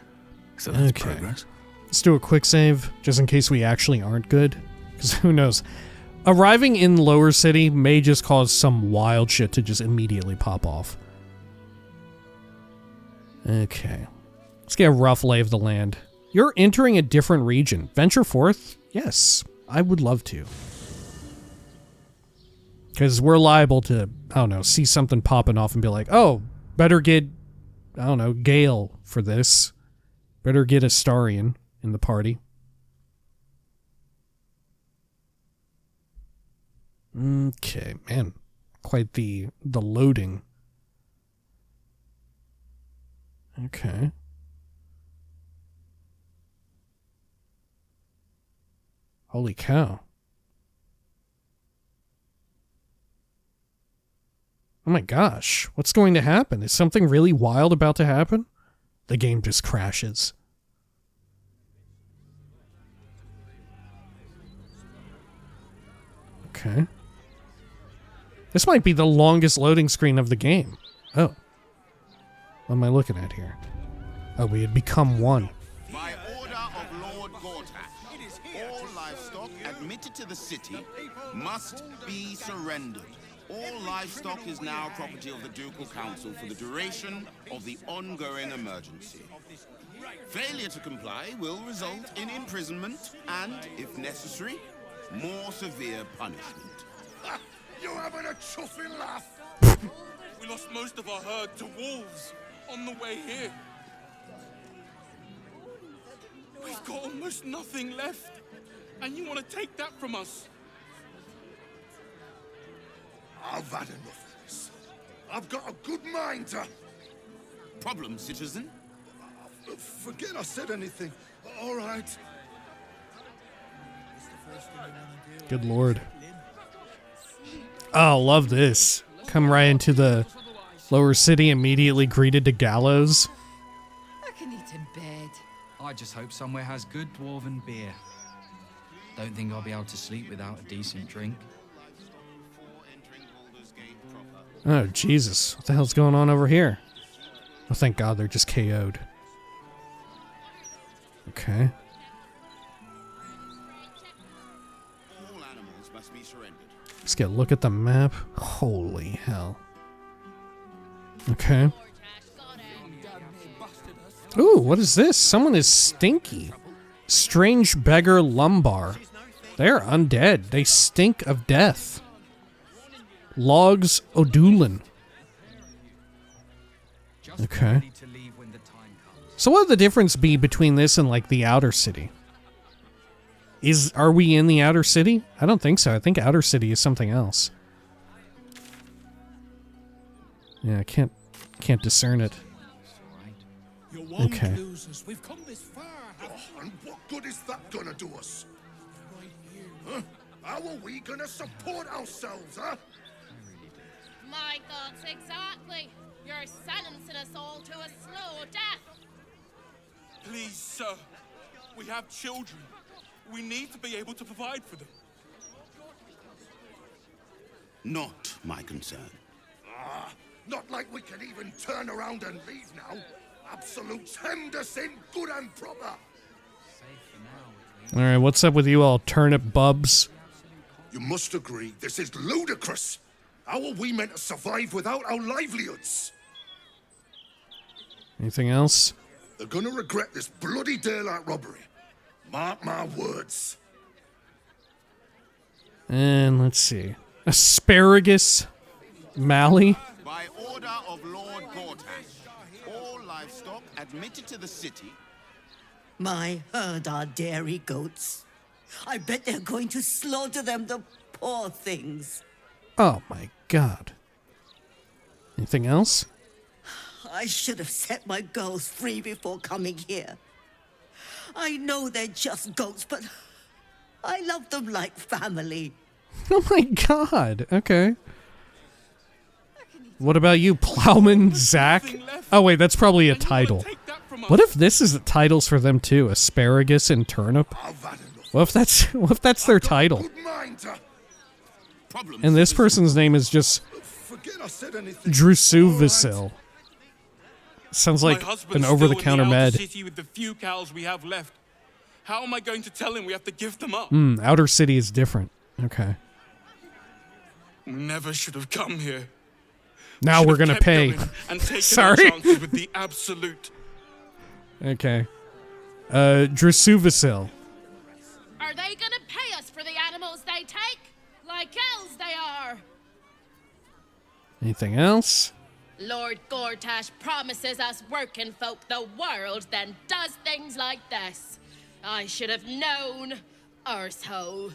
S2: So that's
S1: Okay.
S2: progress.
S1: Let's do a quick save, just in case we actually aren't good. Because who knows? Arriving in Lower City may just cause some wild shit to just immediately pop off. Okay. Let's get a rough lay of the land. You're entering a different region. Venture forth? Yes, I would love to. Because we're liable to, I don't know, see something popping off and be like, oh, better get, I don't know, Gale for this. Better get Astarion in the party. Okay, man. Quite the loading. Okay. Holy cow. Oh my gosh, what's going to happen? Is something really wild about to happen? The game just crashes. Okay. This might be the longest loading screen of the game. Oh. What am I looking at here? Oh, we had become one.
S6: By order of Lord Gortash, all livestock admitted to the city must be surrendered. All livestock is now property of the Ducal Council for the duration of the ongoing emergency. Failure to comply will result in imprisonment and, if necessary, more severe punishment.
S8: You having a chuffing laugh?
S11: We lost most of our herd to wolves on the way here. We've got almost nothing left, and you want to take that from us?
S8: I've had enough of this. I've got a good mind to...
S6: Problem, citizen?
S8: Forget I said anything. All right.
S1: Good lord. Oh, love this. Come right into the lower city, immediately greeted to gallows.
S5: I can eat in bed.
S12: I just hope somewhere has good dwarven beer. Don't think I'll be able to sleep without a decent drink.
S1: Oh, Jesus. What the hell's going on over here? Oh, thank God they're just KO'd. Okay.
S6: All animals must be surrendered.
S1: Let's get a look at the map. Holy hell. Okay. Ooh, what is this? Someone is stinky. Strange beggar Lumbar. They're undead. They stink of death. Logs Odulin. Okay. So what would the difference be between this and like the outer city? Are we in the outer city? I don't think so. I think outer city is something else. Yeah, I can't discern it. Okay.
S8: We've come this far. And what good is that gonna do us? Huh? How are we gonna support ourselves, huh?
S7: My thoughts exactly. You're sentencing us all to a slow death.
S11: Please, sir. We have children. We need to be able to provide for them.
S6: Not my concern.
S8: Not like we can even turn around and leave now. Absolutes hemmed us in good and proper.
S1: Alright, what's up with you all turnip bubs?
S8: You must agree, this is ludicrous. How are we meant to survive without our livelihoods?
S1: Anything else?
S8: They're gonna regret this bloody daylight robbery. Mark my words.
S1: And let's see. Asparagus Mally.
S6: By order of Lord Gortash, all livestock admitted to the city.
S13: My herd are dairy goats. I bet they're going to slaughter them, the poor things.
S1: Oh my God. Anything else?
S13: I should have set my girls free before coming here. I know they're just goats, but I love them like family.
S1: Oh my God. Okay. What about you, Plowman Zach? Oh wait, that's probably a title. What if this is the titles for them too? Asparagus and turnip? What if that's their title? And this person's name is just Drusuvisil. Sounds like an over-the-counter med.
S11: City with the few cows we have left. How am I going to tell him we have to give them up?
S1: Outer City is different. Okay.
S11: We never should have come here.
S1: Now we're gonna pay.
S11: And taken
S1: Sorry.
S11: our chances with the absolute.
S1: Okay. Drusuvisil.
S7: Are they gonna pay us for the animals they take? Like elves they are.
S1: Anything else?
S7: Lord Gortash promises us working folk the world, then does things like this. I should have known. Arsehole.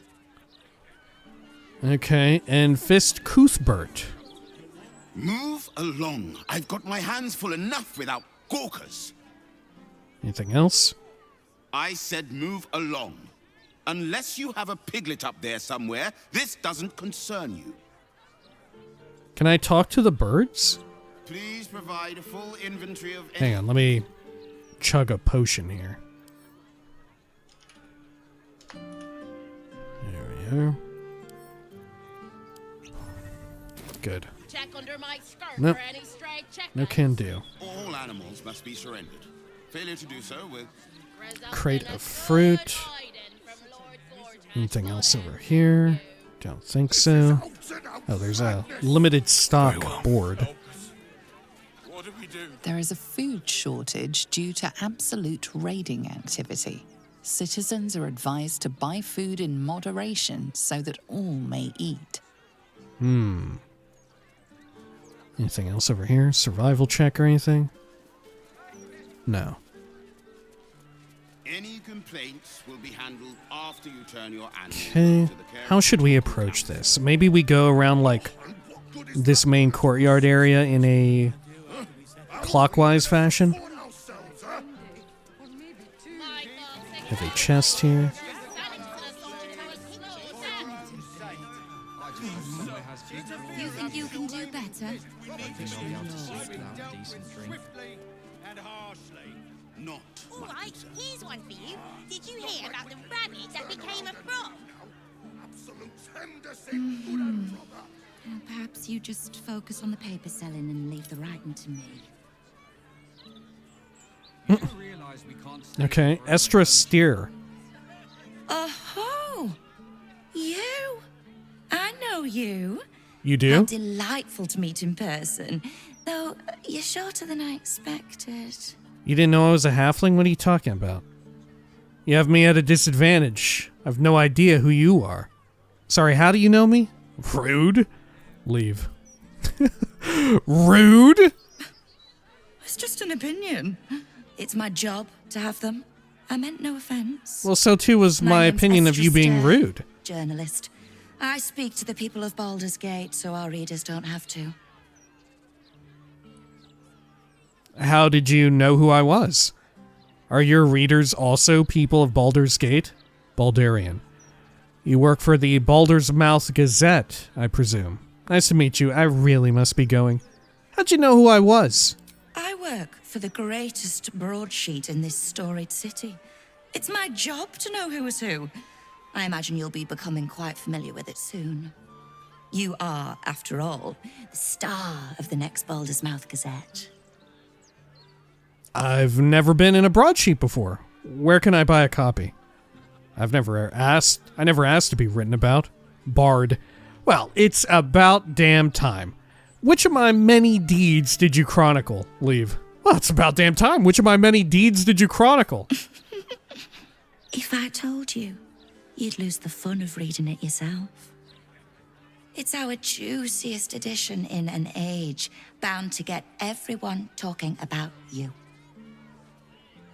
S1: Okay, and Fist Cuthbert.
S6: Move along. I've got my hands full enough without gawkers.
S1: Anything else?
S6: I said move along. Unless you have a piglet up there somewhere, this doesn't concern you.
S1: Can I talk to the birds?
S6: Please provide a full inventory of...
S1: Hang on, let me chug a potion here. There we are. Good.
S7: Check under my skirt
S1: Nope.
S7: for any stray checkers.
S1: No can do.
S6: All animals must be surrendered. Failure to do so will...
S1: Crate of fruit. Anything else over here? Don't think so. Oh, there's a limited stock board.
S11: What do we do?
S4: There is a food shortage due to absolute raiding activity. Citizens are advised to buy food in moderation so that all may eat.
S1: Anything else over here? Survival check or anything? No.
S6: Any complaints will be handled after you turn your animals
S1: Okay.
S6: over to the care
S1: How should we approach this? Maybe we go around, like, this main courtyard area in a clockwise fashion? Have a chest here.
S5: You think you can do better?
S6: Not.
S14: All right, here's one for you. Did you hear about the rabbit that became a frog?
S5: Perhaps you just focus on the paper selling and leave the writing to me.
S1: Okay, Estra Steer.
S15: Oh, you? I know you.
S1: You do?
S15: How delightful to meet in person. Though, you're shorter than I expected.
S1: You didn't know I was a halfling? What are you talking about? You have me at a disadvantage. I've no idea who you are. Sorry, how do you know me? Rude. Leave. Rude?
S15: It's just an opinion. It's my job to have them. I meant no offense.
S1: Well, so too was my
S15: name's
S1: opinion of
S15: Estra
S1: you being
S15: Steer,
S1: rude.
S15: Journalist. I speak to the people of Baldur's Gate, so our readers don't have to.
S1: How did you know who I was? Are your readers also people of Baldur's Gate? Baldurian. You work for the Baldur's Mouth Gazette, I presume. Nice to meet you. I really must be going. How'd you know who I was?
S15: I work for the greatest broadsheet in this storied city. It's my job to know who is who. I imagine you'll be becoming quite familiar with it soon. You are, after all, the star of the next Baldur's Mouth Gazette.
S1: I've never been in a broadsheet before. Where can I buy a copy? I never asked to be written about. Bard. Well, it's about damn time. Which of my many deeds did you chronicle? Leave. Well, it's about damn time. Which of my many deeds did you chronicle?
S15: If I told you, you'd lose the fun of reading it yourself. It's our juiciest edition in an age bound to get everyone talking about you.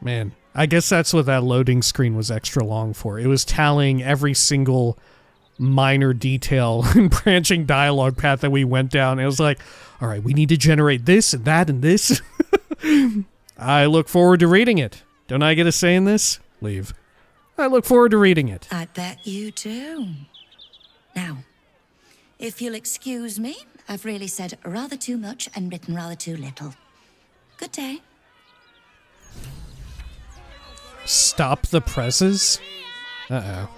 S1: Man, I guess that's what that loading screen was extra long for. It was tallying every single minor detail and branching dialogue path that we went down. It was like, all right, we need to generate this and that and this. I look forward to reading it. Don't I get a say in this? Leave. I look forward to reading it.
S15: I bet you do. Now, if you'll excuse me, I've really said rather too much and written rather too little. Good day.
S1: Stop the presses? Uh-oh.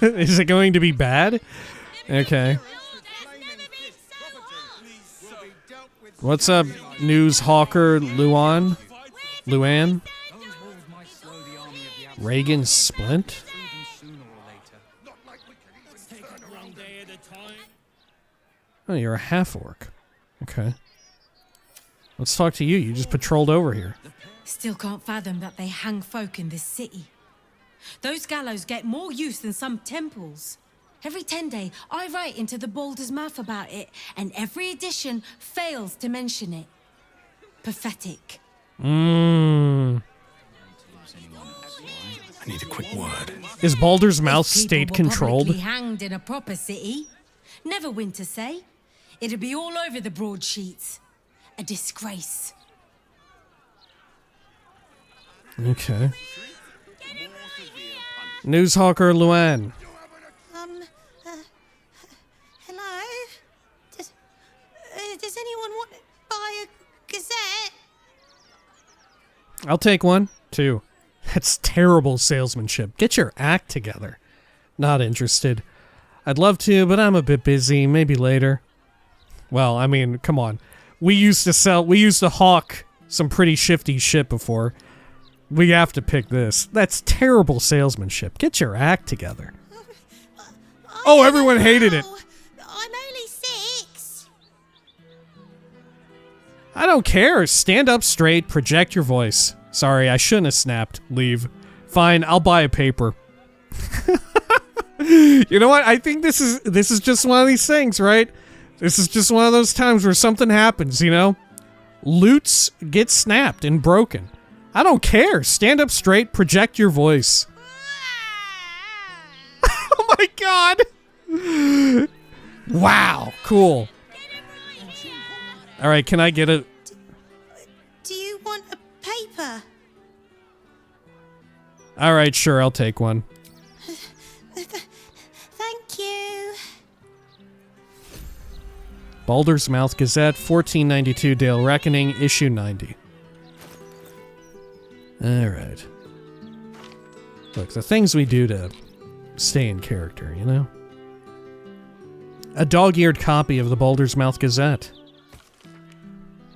S1: Is it going to be bad? Okay. What's up, news hawker Luan? Reagan Splint? Oh, you're a half-orc. Okay. Let's talk to you. You just patrolled over here.
S16: Still can't fathom that they hang folk in this city. Those gallows get more use than some temples. Every 10 day, I write into the Baldur's mouth about it, and every edition fails to mention it. Pathetic.
S2: I need a quick word.
S1: Is Baldur's mouth state controlled?
S16: Publicly hanged in a proper city. Never win to say. It'd be all over the broadsheets. A disgrace.
S1: Okay. Newshawker Luan.
S14: Hello? Does anyone want to buy a gazette?
S1: I'll take one. 2. That's terrible salesmanship. Get your act together. Not interested. I'd love to, but I'm a bit busy. Maybe later. Well, I mean, come on. We used to hawk some pretty shifty shit before. We have to pick this. That's terrible salesmanship. Get your act together. Oh, everyone hated it.
S14: I'm only 6.
S1: I don't care. Stand up straight. Project your voice. Sorry, I shouldn't have snapped. Leave. Fine, I'll buy a paper. You know what? I think this is just one of these things, right? This is just one of those times where something happens, you know? Loots get snapped and broken. I don't care. Stand up straight. Project your voice. Oh my god. Wow. Cool. All right, can I get it?
S14: Do you want a paper?
S1: All right, sure. I'll take one.
S14: Thank you.
S1: Baldur's Mouth Gazette, 1492 Dale Reckoning, issue 90. Alright. Look, the things we do to stay in character, you know? A dog-eared copy of the Baldur's Mouth Gazette.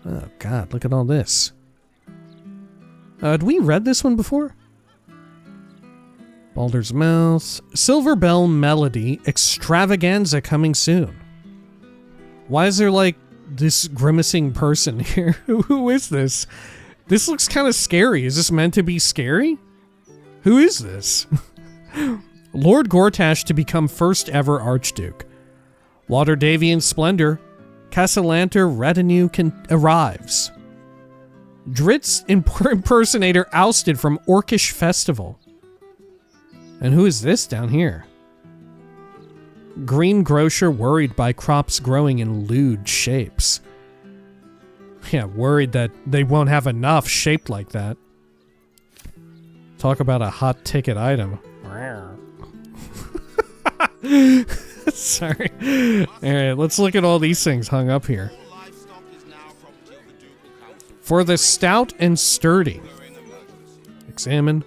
S1: Oh god, look at all this. Had we read this one before? Baldur's Mouth. Silver Bell Melody Extravaganza coming soon. Why is there, like, this grimacing person here? Who is this? This looks kind of scary. Is this meant to be scary? Who is this? Lord Gortash to become first ever Archduke. Waterdavian Splendor. Castellanter retinue arrives. Dritz impersonator ousted from Orcish Festival. And who is this down here? Green grocer worried by crops growing in lewd shapes. Yeah, worried that they won't have enough shaped like that. Talk about a hot ticket item. Sorry. Alright, let's look at all these things hung up here. For the stout and sturdy. Examine.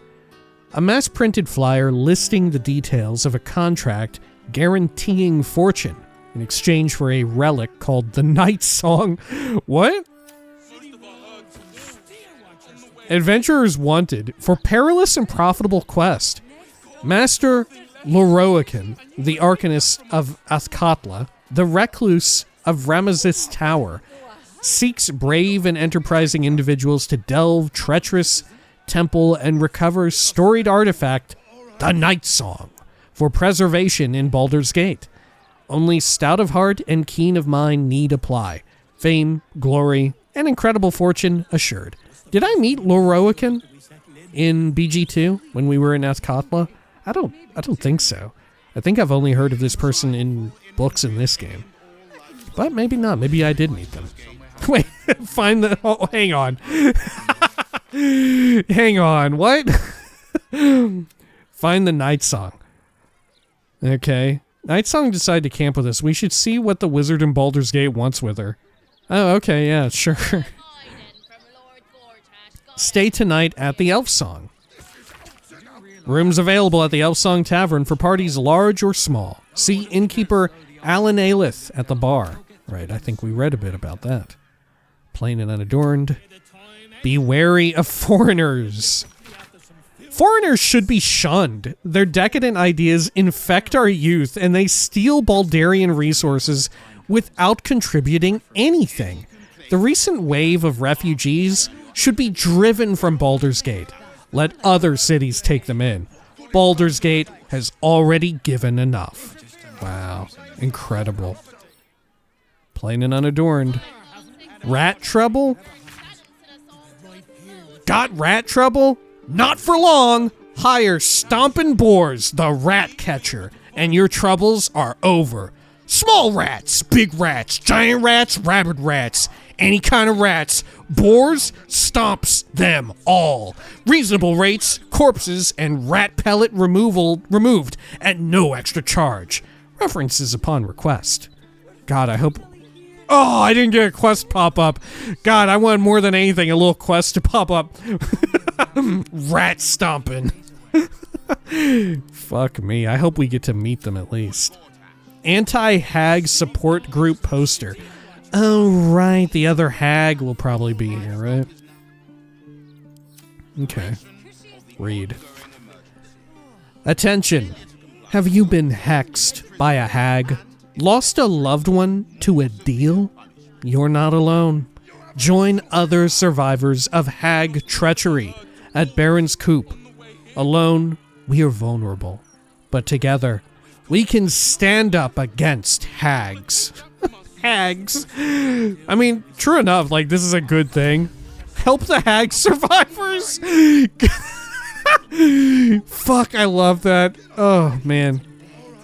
S1: A mass-printed flyer listing the details of a contract guaranteeing fortune in exchange for a relic called the Night Song. What? Adventurers wanted for perilous and profitable quest. Master Loroakan, the Arcanist of Athkatla, the Recluse of Ramesses Tower, seeks brave and enterprising individuals to delve treacherous temple and recover storied artifact, the Night Song, for preservation in Baldur's Gate. Only stout of heart and keen of mind need apply. Fame, glory, and incredible fortune assured. Did I meet Loroakan in BG2 when we were in Athkatla? I don't think so. I think I've only heard of this person in books in this game. But maybe not. Maybe I did meet them. Wait, find the... Oh, hang on. Hang on, what? Find the Night Song. Okay. Night Song decided to camp with us. We should see what the wizard in Baldur's Gate wants with her. Oh, okay, yeah, sure. Stay tonight at the Elf Song. Rooms available at the Elf Song Tavern for parties large or small. See innkeeper Alan Aelith at the bar. Right, I think we read a bit about that. Plain and unadorned. Be wary of foreigners. Foreigners should be shunned. Their decadent ideas infect our youth, and they steal Baldurian resources without contributing anything. The recent wave of refugees should be driven from Baldur's Gate. Let other cities take them in. Baldur's Gate has already given enough. Wow, incredible. Plain and unadorned. Rat trouble? Got rat trouble? Not for long. Hire Stompin' Boars, the rat catcher, and your troubles are over. Small rats, big rats, giant rats, rabid rats, any kind of rats. Boars stomps them all. Reasonable rates, corpses, and rat pellet removed at no extra charge. References upon request. God, I hope... Oh, I didn't get a quest pop up. God, I want more than anything a little quest to pop up. Rat stomping. Fuck me. I hope we get to meet them at least. Anti-hag support group poster. Oh, right. The other hag will probably be here, right? Okay. Read. Attention. Have you been hexed by a hag? Lost a loved one to a deal? You're not alone. Join other survivors of hag treachery at Baron's Coop. Alone, we are vulnerable. But together, we can stand up against hags. Hags. I mean, true enough, like, this is a good thing. Help the hag survivors! Fuck, I love that. Oh, man.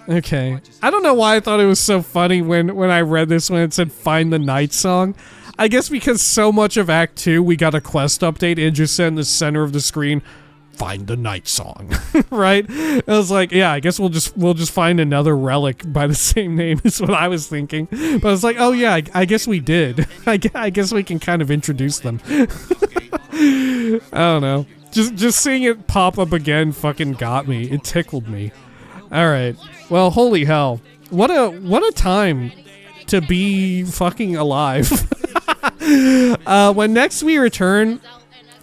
S1: Okay. I don't know why I thought it was so funny when I read this when it said find the Night Song. I guess because so much of Act 2 we got a quest update and just said in the center of the screen, find the Night Song. Right? I was like, yeah, I guess we'll just find another relic by the same name is what I was thinking. But I was like, oh yeah, I guess we did. I guess we can kind of introduce them. I don't know. Just seeing it pop up again fucking got me. It tickled me. All right. Well, holy hell. What a time to be fucking alive. When next we return,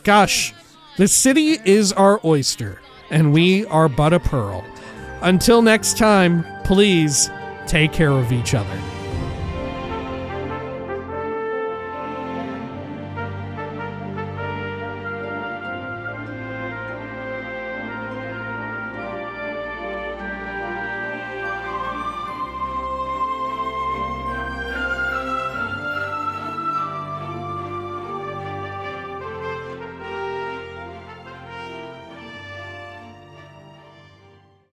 S1: gosh, the city is our oyster, and we are but a pearl. Until next time, please take care of each other.